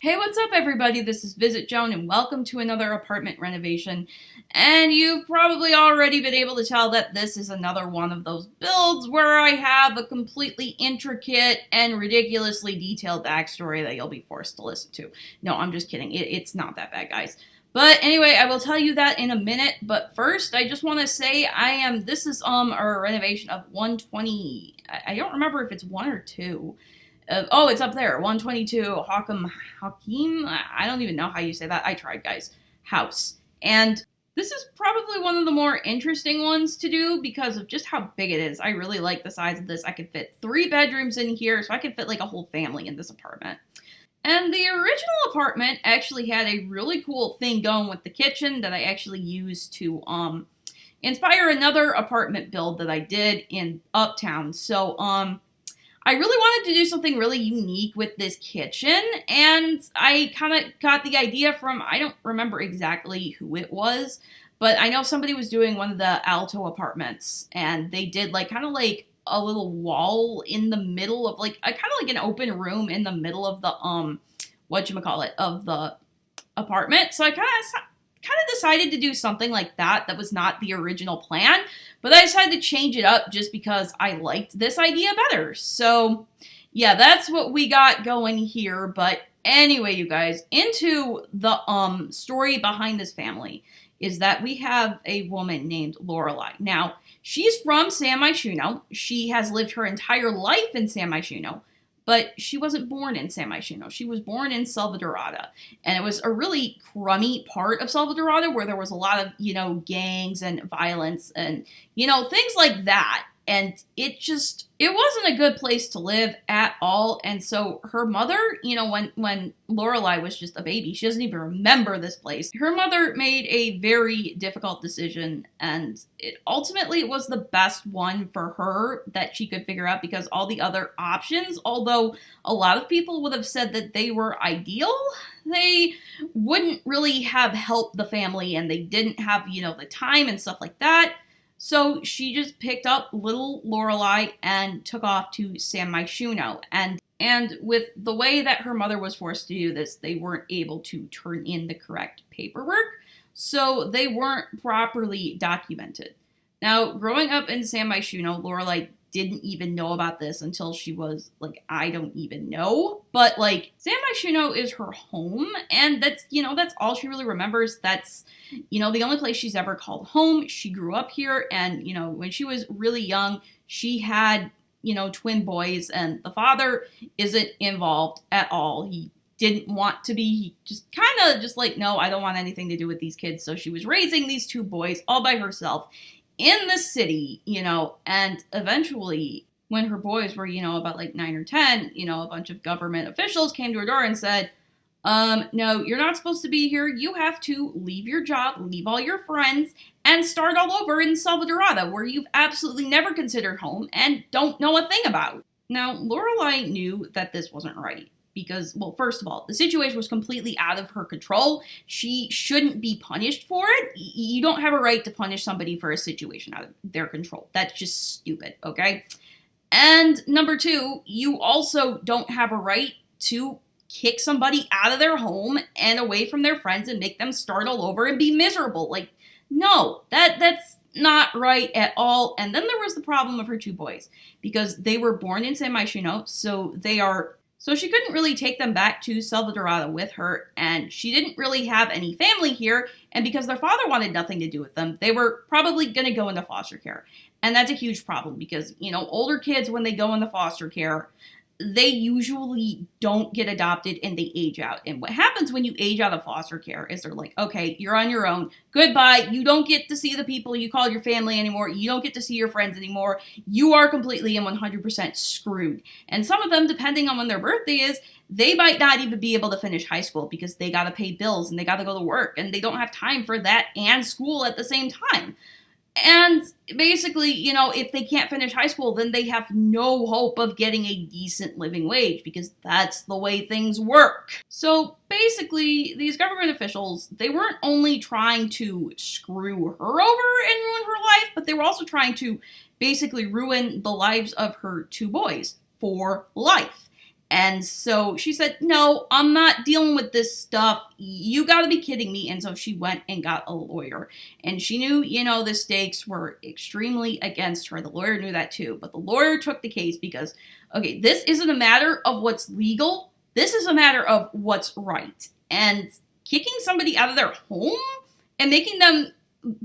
Hey, what's up, everybody? This is VisitJoan, and welcome to another apartment renovation. And you've probably already been able to tell that this is another one of those builds where I have a completely intricate and ridiculously detailed backstory that you'll be forced to listen to. No, I'm just kidding. It's not that bad, guys. But anyway, I will tell you that in a minute. But first, I just want to say this is a renovation of 120. I don't remember if it's 1 or 2. It's up there. 122 Hakim. I don't even know how you say that. I tried, guys. House. And this is probably one of the more interesting ones to do because of just how big it is. I really like the size of this. I could fit 3 bedrooms in here, so I could fit like a whole family in this apartment. And the original apartment actually had a really cool thing going with the kitchen that I actually used to inspire another apartment build that I did in Uptown. So I really wanted to do something really unique with this kitchen, and I kind of got the idea from, I don't remember exactly who it was, but I know somebody was doing one of the Alto apartments, and they did kind of like a little wall in the middle of kind of like an open room in the middle of the, of the apartment. So I kind of decided to do something like that was not the original plan, but I decided to change it up just because I liked this idea better. So yeah, that's what we got going here. But anyway, you guys, into the story behind this family is that we have a woman named Lorelai. Now, she's from San Myshuno. She has lived her entire life in San Myshuno, but she wasn't born in San Myshuno. She was born in Salvadorada. And it was a really crummy part of Salvadorada where there was a lot of, gangs and violence and, things like that. And it wasn't a good place to live at all. And so her mother, when Lorelai was just a baby, she doesn't even remember this place. Her mother made a very difficult decision, and it ultimately was the best one for her that she could figure out, because all the other options, although a lot of people would have said that they were ideal, they wouldn't really have helped the family, and they didn't have, the time and stuff like that. So she just picked up little Lorelai and took off to San Myshuno. And with the way that her mother was forced to do this, they weren't able to turn in the correct paperwork, so they weren't properly documented. Now, growing up in San Myshuno, Lorelai didn't even know about this until she was, I don't even know. But, San Myshuno is her home, and that's all she really remembers. That's, the only place she's ever called home. She grew up here, and, when she was really young, she had, twin boys, and the father isn't involved at all. He didn't want to be. He just kind of no, I don't want anything to do with these kids. So she was raising these 2 boys all by herself in the city, and eventually when her boys were, about 9 or 10, a bunch of government officials came to her door and said, no, you're not supposed to be here. You have to leave your job, leave all your friends, and start all over in Salvadorada, where you've absolutely never considered home and don't know a thing about. Now, Lorelai knew that this wasn't right. Because, well, first of all, the situation was completely out of her control. She shouldn't be punished for it. You don't have a right to punish somebody for a situation out of their control. That's just stupid, okay? And number 2, you also don't have a right to kick somebody out of their home and away from their friends and make them start all over and be miserable. No, that's not right at all. And then there was the problem of her 2 boys, because they were born in San Myshuno, so she couldn't really take them back to Salvadorada with her, and she didn't really have any family here, and because their father wanted nothing to do with them, they were probably going to go into foster care. And that's a huge problem because, older kids, when they go into foster care, they usually don't get adopted and they age out. And what happens when you age out of foster care is they're like, okay, you're on your own. Goodbye. You don't get to see the people you call your family anymore. You don't get to see your friends anymore. You are completely and 100% screwed. And some of them, depending on when their birthday is, they might not even be able to finish high school because they got to pay bills and they got to go to work and they don't have time for that and school at the same time. And basically, if they can't finish high school, then they have no hope of getting a decent living wage because that's the way things work. So basically, these government officials, they weren't only trying to screw her over and ruin her life, but they were also trying to basically ruin the lives of her 2 boys for life. And so she said, no, I'm not dealing with this stuff. You gotta be kidding me. And so she went and got a lawyer. And she knew, the stakes were extremely against her. The lawyer knew that too. But the lawyer took the case because, okay, this isn't a matter of what's legal. This is a matter of what's right. And kicking somebody out of their home and making them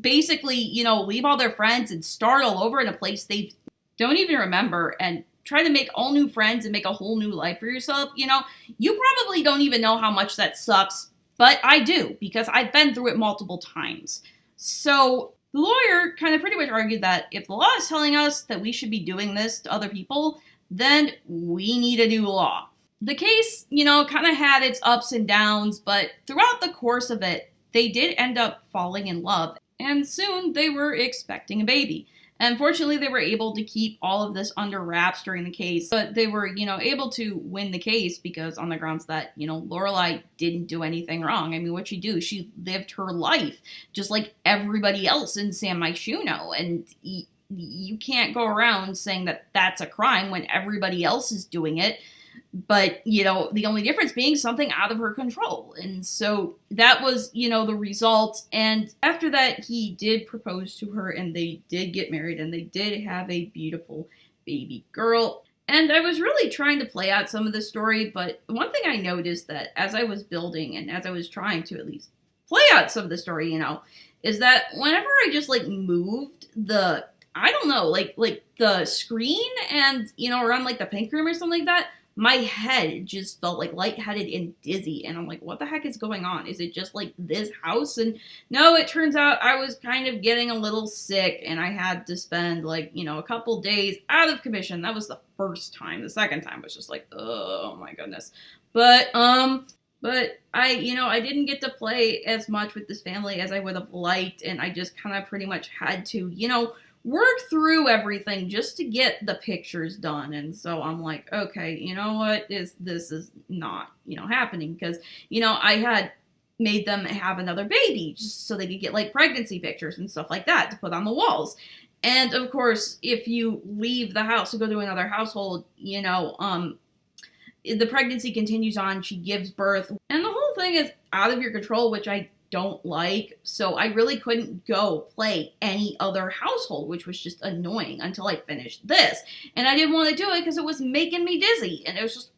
basically, leave all their friends and start all over in a place they don't even remember and try to make all new friends and make a whole new life for yourself, you probably don't even know how much that sucks, but I do, because I've been through it multiple times. So the lawyer kind of pretty much argued that if the law is telling us that we should be doing this to other people, then we need a new law. The case, kind of had its ups and downs, but throughout the course of it, they did end up falling in love, and soon they were expecting a baby. And fortunately, they were able to keep all of this under wraps during the case. But they were, able to win the case because on the grounds that, Lorelai didn't do anything wrong. I mean, what'd she do? She lived her life just like everybody else in San Myshuno. And you can't go around saying that that's a crime when everybody else is doing it. But, the only difference being something out of her control. And so that was, the result. And after that, he did propose to her and they did get married and they did have a beautiful baby girl. And I was really trying to play out some of the story, but one thing I noticed that as I was building and as I was trying to at least play out some of the story, is that whenever I just moved the, I don't know, like the screen and, around the pink room or something like that, my head just felt lightheaded and dizzy. And I'm like, what the heck is going on? Is it just this house? And no, it turns out I was kind of getting a little sick and I had to spend a couple days out of commission. That was the first time. The second time was just oh my goodness. But I didn't get to play as much with this family as I would have liked. And I just kind of pretty much had to, work through everything just to get the pictures done. And so I'm like, okay, you know what, this is not, happening because, I had made them have another baby just so they could get pregnancy pictures and stuff like that to put on the walls. And of course, if you leave the house to go to another household, the pregnancy continues on, she gives birth, and the whole thing is out of your control, which I don't like. So I really couldn't go play any other household, which was just annoying until I finished this. And I didn't want to do it because it was making me dizzy. And it was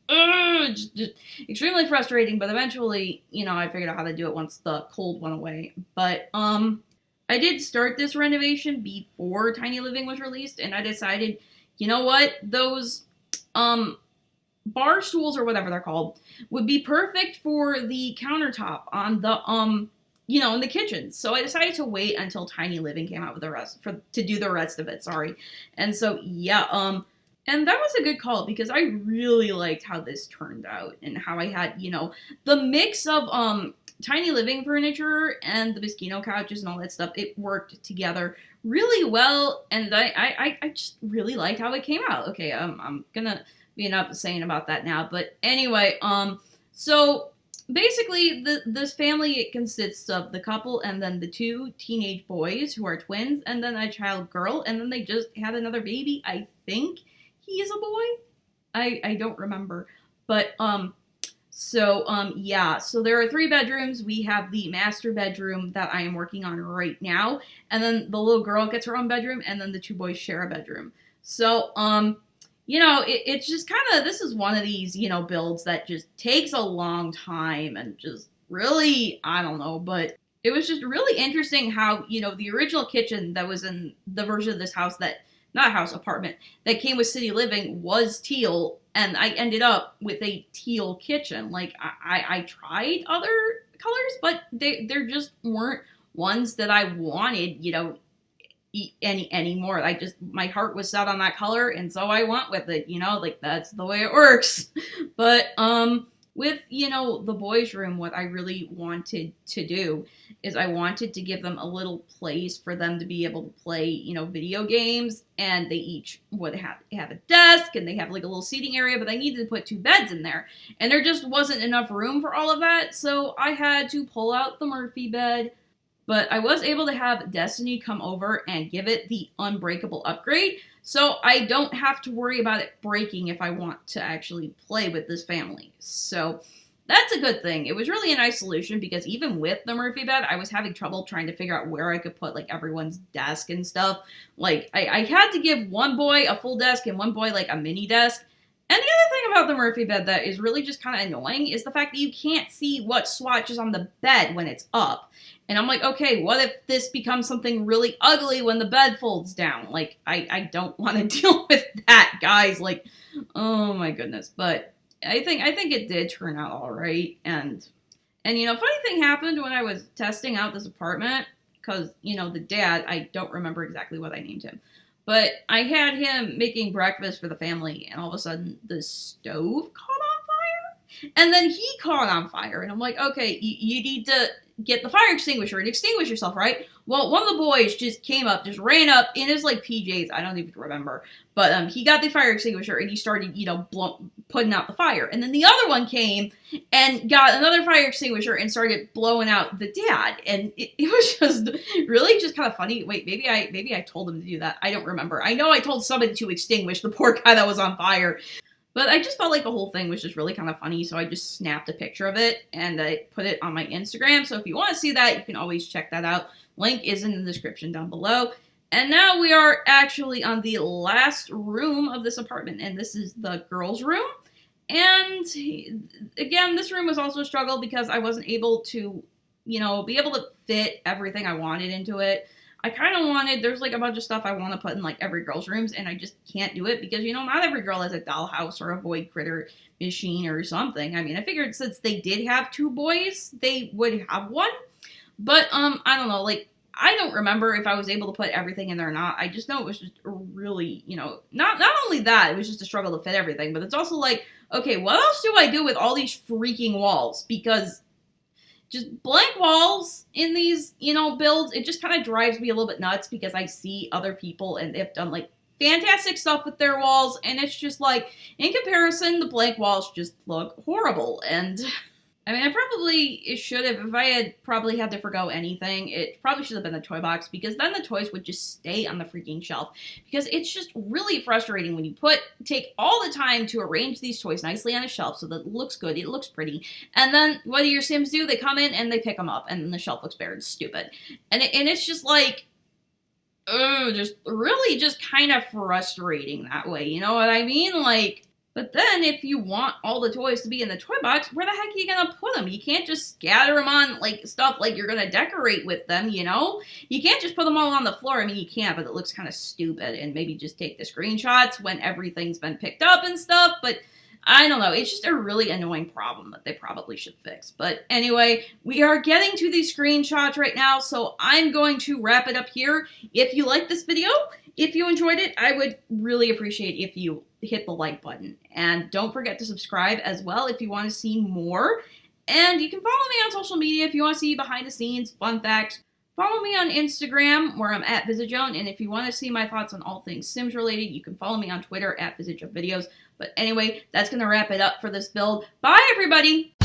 just extremely frustrating. But eventually, I figured out how to do it once the cold went away. But I did start this renovation before Tiny Living was released. And I decided, you know what, those bar stools or whatever they're called would be perfect for the countertop on the in the kitchen. So I decided to wait until Tiny Living came out with to do the rest of it, sorry. And so yeah, and that was a good call because I really liked how this turned out and how I had, the mix of Tiny Living furniture and the Moschino couches and all that stuff. It worked together really well, and I just really liked how it came out. Okay, I'm gonna be enough saying about that now. But anyway, so basically this family, it consists of the couple and then the two teenage boys who are twins and then a child girl, and then they just had another baby. I think he is a boy. I don't remember. But yeah, so there are 3 bedrooms. We have the master bedroom that I am working on right now, and then the little girl gets her own bedroom, and then the 2 boys share a bedroom. So it's just kind of, this is one of these, builds that just takes a long time and just really, I don't know, but it was just really interesting how, the original kitchen that was in the version of this house apartment that came with City Living was teal, and I ended up with a teal kitchen. I tried other colors, but there just weren't ones that I wanted, anymore. My heart was set on that color, and so I went with it, that's the way it works. But with the boys' room, what I really wanted to do is I wanted to give them a little place for them to be able to play video games, and they each would have a desk and they have a little seating area, but they needed to put 2 beds in there, and there just wasn't enough room for all of that. So I had to pull out the Murphy bed, but I was able to have Destiny come over and give it the unbreakable upgrade, so I don't have to worry about it breaking if I want to actually play with this family. So that's a good thing. It was really a nice solution because even with the Murphy bed, I was having trouble trying to figure out where I could put, like, everyone's desk and stuff. Like, I had to give one boy a full desk and one boy, like, a mini desk. And the other thing about the Murphy bed that is really just kind of annoying is the fact that you can't see what swatch is on the bed when it's up. And I'm like, okay, what if this becomes something really ugly when the bed folds down? Like, I don't want to deal with that, guys. Like, oh my goodness. But I think it did turn out all right. And you know, funny thing happened when I was testing out this apartment, because, you know, the dad, I don't remember exactly what I named him, but I had him making breakfast for the family, and all of a sudden the stove caught on fire, and then he caught on fire, and I'm like, okay, you need to get the fire extinguisher and extinguish yourself, right? Well, one of the boys just came up, just ran up in his, like, PJs, I don't even remember, but he got the fire extinguisher and he started, you know, putting out the fire. And then the other one came and got another fire extinguisher and started blowing out the dad. And it was just really just kind of funny. Wait, maybe I told him to do that. I don't remember. I know I told somebody to extinguish the poor guy that was on fire. But I just felt like the whole thing was just really kind of funny, so I just snapped a picture of it, and I put it on my Instagram. So if you want to see that, you can always check that out. Link is in the description down below. And now we are actually on the last room of this apartment, and this is the girls' room. And again, this room was also a struggle because I wasn't able to, you know, be able to fit everything I wanted into it. I kind of wanted, there's like a bunch of stuff I want to put in like every girl's rooms, and I just can't do it because, you know, not every girl has a dollhouse or a void critter machine or something. I mean, I figured since they did have two boys, they would have one. But, I don't know, like, I don't remember if I was able to put everything in there or not. I just know it was just really, you know, not only that, it was just a struggle to fit everything, but it's also like, okay, what else do I do with all these freaking walls? Because just blank walls in these, you know, builds, it just kind of drives me a little bit nuts because I see other people and they've done, like, fantastic stuff with their walls, and it's just like, in comparison, the blank walls just look horrible. And I mean, I probably should have, if I had probably had to forgo anything, it probably should have been the toy box, because then the toys would just stay on the freaking shelf. Because it's just really frustrating when you take all the time to arrange these toys nicely on a shelf so that it looks good, it looks pretty, and then what do your Sims do? They come in and they pick them up, and then the shelf looks bare and stupid. And it's just like, just really just kind of frustrating that way, you know what I mean? Like, but then if you want all the toys to be in the toy box, where the heck are you gonna put them? You can't just scatter them on, like, stuff like you're gonna decorate with them, you know? You can't just put them all on the floor. I mean, you can, but it looks kind of stupid, and maybe just take the screenshots when everything's been picked up and stuff, but I don't know. It's just a really annoying problem that they probably should fix. But anyway, we are getting to these screenshots right now, so I'm going to wrap it up here. If you liked this video, if you enjoyed it, I would really appreciate if you hit the like button. And don't forget to subscribe as well if you want to see more. And you can follow me on social media if you want to see behind the scenes, fun facts. Follow me on Instagram, where I'm at VisitJoan, and if you want to see my thoughts on all things Sims related, you can follow me on Twitter at VisitJoan Videos. But anyway, that's going to wrap it up for this build. Bye, everybody!